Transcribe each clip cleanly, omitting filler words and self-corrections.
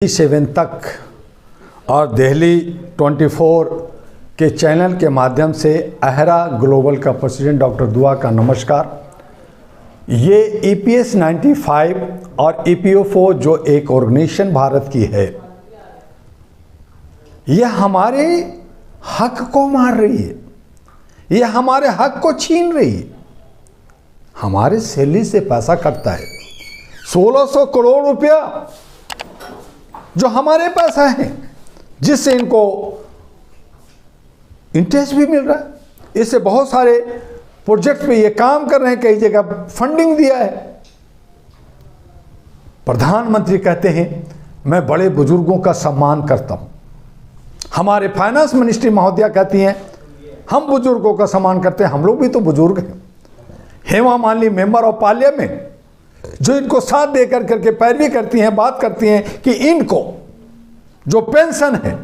7 तक और दिल्ली 24 के चैनल के माध्यम से अहरा ग्लोबल का प्रेसिडेंट डॉक्टर दुआ का नमस्कार। ये EPS 95 और EPO4 जो एक ऑर्गेनाइजेशन भारत की है, यह हमारे हक को मार रही है, यह हमारे हक को छीन रही है। हमारे सैलरी से पैसा कटता है 1600 करोड़ रुपया जो हमारे पैसा है, जिससे इनको इंटरेस्ट भी मिल रहा है। इससे बहुत सारे प्रोजेक्ट पे ये काम कर रहे हैं, कई जगह फंडिंग दिया है। प्रधानमंत्री कहते हैं मैं बड़े बुजुर्गों का सम्मान करता हूं। हमारे फाइनेंस मिनिस्ट्री महोदया कहती हैं हम बुजुर्गों का सम्मान करते हैं, हम लोग भी तो बुजुर्ग हैं। Hema Malini member of parliament जो इनको साथ देकर करके पैरवी करती हैं, बात करती हैं कि इनको जो पेंशन है,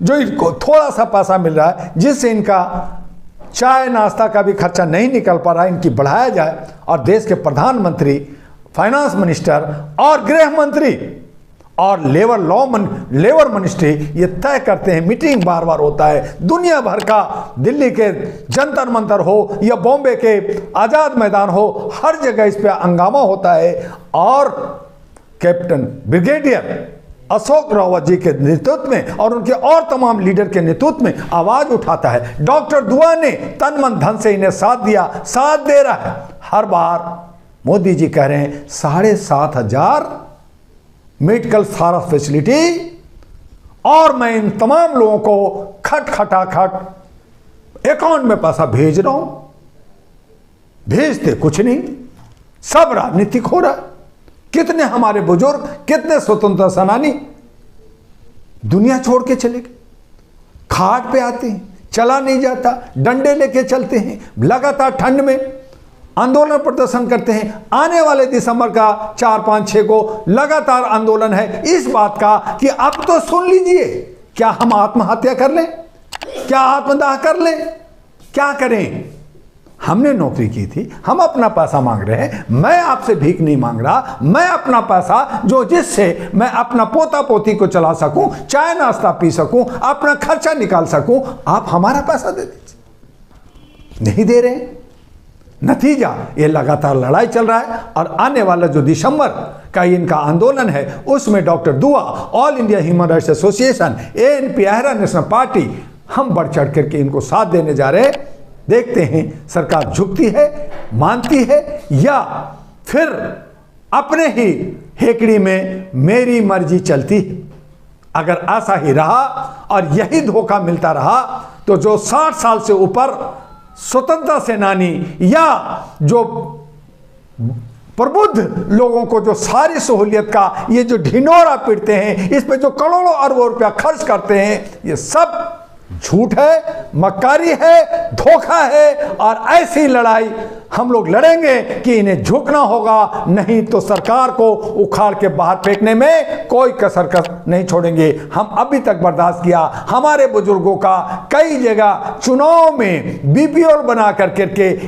जो इनको थोड़ा सा पैसा मिल रहा है, जिससे इनका चाय नाश्ता का भी खर्चा नहीं निकल पा रहा है, इनकी बढ़ाया जाए। और देश के प्रधानमंत्री, फाइनेंस मिनिस्टर और गृह मंत्री और लेबर मिनिस्ट्री ये तय करते हैं। मीटिंग बार बार होता है, दुनिया भर का, दिल्ली के जंतर मंतर हो या बॉम्बे के आज़ाद मैदान हो, हर जगह इस पे हंगामा होता है। और कैप्टन ब्रिगेडियर अशोक रावत जी के नेतृत्व में और उनके और तमाम लीडर के नेतृत्व में आवाज उठाता है। डॉक्टर दुआ ने तन मन धन से इन्हें साथ दिया, साथ दे रहा है। हर बार मोदी जी कह रहे हैं 7,500 मेडिकल सारा फैसिलिटी, और मैं इन तमाम लोगों को खट अकाउंट में पैसा भेज रहा हूं। भेजते कुछ नहीं, सब राजनीतिक हो रहा है। कितने हमारे बुजुर्ग, कितने स्वतंत्रता सेनानी दुनिया छोड़ के चले गए। खाट पे आते हैं, चला नहीं जाता, डंडे लेके चलते हैं, लगातार ठंड में आंदोलन प्रदर्शन करते हैं। आने वाले दिसंबर का 4, 5, 6 को लगातार आंदोलन है इस बात का कि अब तो सुन लीजिए, क्या हम आत्महत्या कर लें, क्या आत्मदाह कर लें, क्या करें? हमने नौकरी की थी, हम अपना पैसा मांग रहे हैं। मैं आपसे भीख नहीं मांग रहा, मैं अपना पैसा जो जिससे मैं अपना पोता पोती को चला सकूं, चाय नाश्ता पी सकूं, अपना खर्चा निकाल सकूं, आप हमारा पैसा दे दीजिए। नहीं दे रहे। नतीजा ये लगातार लड़ाई चल रहा है। और आने वाला जो दिसंबर का इनका आंदोलन है, उसमें डॉक्टर दुआ, all India human rights association, ANP, अहरा नेशनल पार्टी, हम बढ़ चढ़ करके इनको साथ देने जा रहे हैं। देखते हैं सरकार झुकती है, मानती है, या फिर अपने ही हेकड़ी में मेरी मर्जी चलती है। अगर ऐसा ही रहा और यही धोखा मिलता रहा तो जो 60 साल से ऊपर स्वतंत्रता सेनानी या जो प्रबुद्ध लोगों को जो सारी सहूलियत का ये जो ढिंढोरा पीटते हैं, इस पे जो करोड़ों अरबों रुपया खर्च करते हैं, ये सब झूठ है, मक्कारी है, धोखा है। और ऐसी लड़ाई हम लोग लड़ेंगे कि इन्हें झुकना होगा, नहीं तो सरकार को उखाड़ के बाहर फेंकने में कोई कसर नहीं छोड़ेंगे। हम अभी तक बर्दाश्त किया। हमारे बुजुर्गों का कई जगह चुनाव में BPO बना करके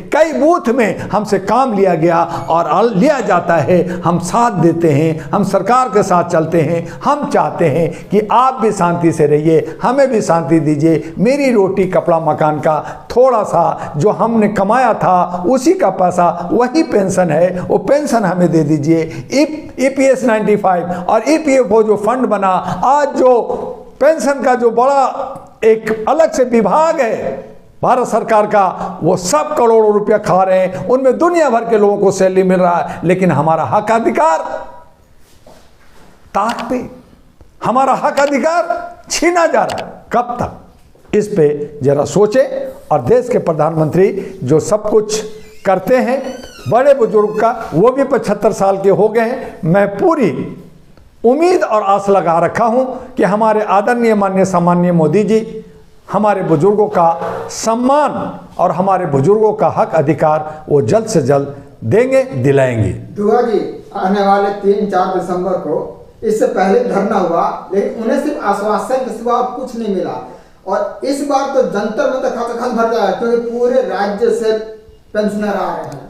कई बूथ में हमसे काम लिया गया और लिया जाता है। हम साथ देते हैं, हम सरकार के साथ चलते हैं। हम चाहते हैं कि आप भी शांति से रहिए, हमें भी शांति दीजिए। मेरी रोटी कपड़ा मकान का थोड़ा सा जो हमने कमाया था, उसी का पैसा, वही पेंशन है, वो पेंशन हमें दे दीजिए। EPS 95 और EPO जो फंड बना, आज जो पेंशन का जो बड़ा एक अलग से विभाग है भारत सरकार का, वो सब करोड़ों रुपया खा रहे हैं। उनमें दुनिया भर के लोगों को सैलरी मिल रहा है, लेकिन हमारा हक अधिकार ताक पे, हमारा हक अधिकार छीना जा रहा है। कब तक? इस पे जरा सोचे। और देश के प्रधानमंत्री जो सब कुछ करते हैं बड़े बुजुर्ग का, वो भी 75 साल के हो गए हैं। मैं पूरी उम्मीद और आस लगा रखा हूं कि हमारे आदरणीय माननीय सम्माननीय मोदी जी हमारे बुजुर्गों का सम्मान और हमारे बुजुर्गों का हक अधिकार वो जल्द से जल्द देंगे, दिलाएंगे। दुआ जी, आने वाले 3-4 दिसंबर को, इससे पहले धरना हुआ, लेकिन उन्हें सिर्फ आश्वासन के सिवा कुछ नहीं मिला। और इस बार तो जंतर मंतर खच भर जाए, क्योंकि पूरे राज्य से पेंशनर आ रहे हैं।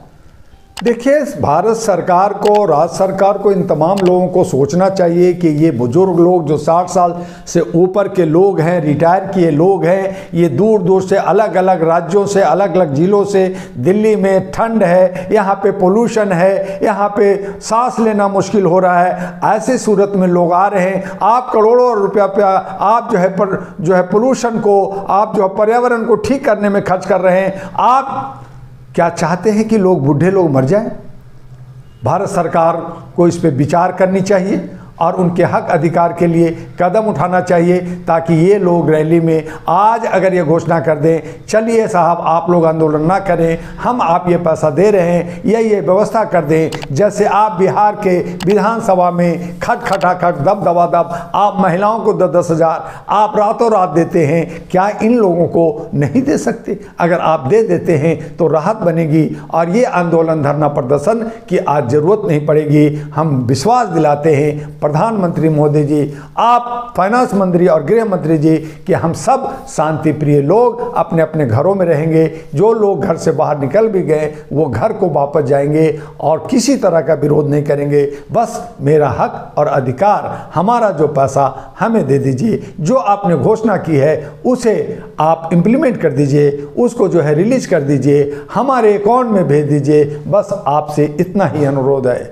देखिए, भारत सरकार को, राज्य सरकार को, इन तमाम लोगों को सोचना चाहिए कि ये बुजुर्ग लोग जो 60 साल से ऊपर के लोग हैं, रिटायर किए लोग हैं, ये दूर दूर से अलग अलग राज्यों से, अलग अलग जिलों से, दिल्ली में ठंड है, यहाँ पे पोल्यूशन है, यहाँ पे सांस लेना मुश्किल हो रहा है, ऐसे सूरत में लोग आ रहे हैं। आप करोड़ों रुपया आप जो है पोल्यूशन को, आप जो है पर्यावरण को ठीक करने में खर्च कर रहे हैं। आप क्या चाहते हैं कि लोग, बूढ़े लोग मर जाएं? भारत सरकार को इस पे विचार करनी चाहिए और उनके हक अधिकार के लिए कदम उठाना चाहिए, ताकि ये लोग रैली में आज अगर ये घोषणा कर दें, चलिए साहब आप लोग आंदोलन ना करें, हम आप ये पैसा दे रहे हैं, ये व्यवस्था कर दें, जैसे आप बिहार के विधानसभा में खट दब आप महिलाओं को 10-10 हज़ार आप रातों रात देते हैं, क्या इन लोगों को नहीं दे सकते? अगर आप दे देते हैं तो राहत बनेगी और ये आंदोलन, धरना प्रदर्शन की आज ज़रूरत नहीं पड़ेगी। हम विश्वास दिलाते हैं प्रधानमंत्री मोदी जी, आप फाइनेंस मंत्री और गृह मंत्री जी, कि हम सब शांति प्रिय लोग अपने अपने घरों में रहेंगे। जो लोग घर से बाहर निकल भी गए वो घर को वापस जाएंगे और किसी तरह का विरोध नहीं करेंगे। बस मेरा हक और अधिकार, हमारा जो पैसा हमें दे दीजिए, जो आपने घोषणा की है उसे आप इम्प्लीमेंट कर दीजिए, उसको जो है रिलीज कर दीजिए, हमारे अकाउंट में भेज दीजिए। बस आपसे इतना ही अनुरोध है।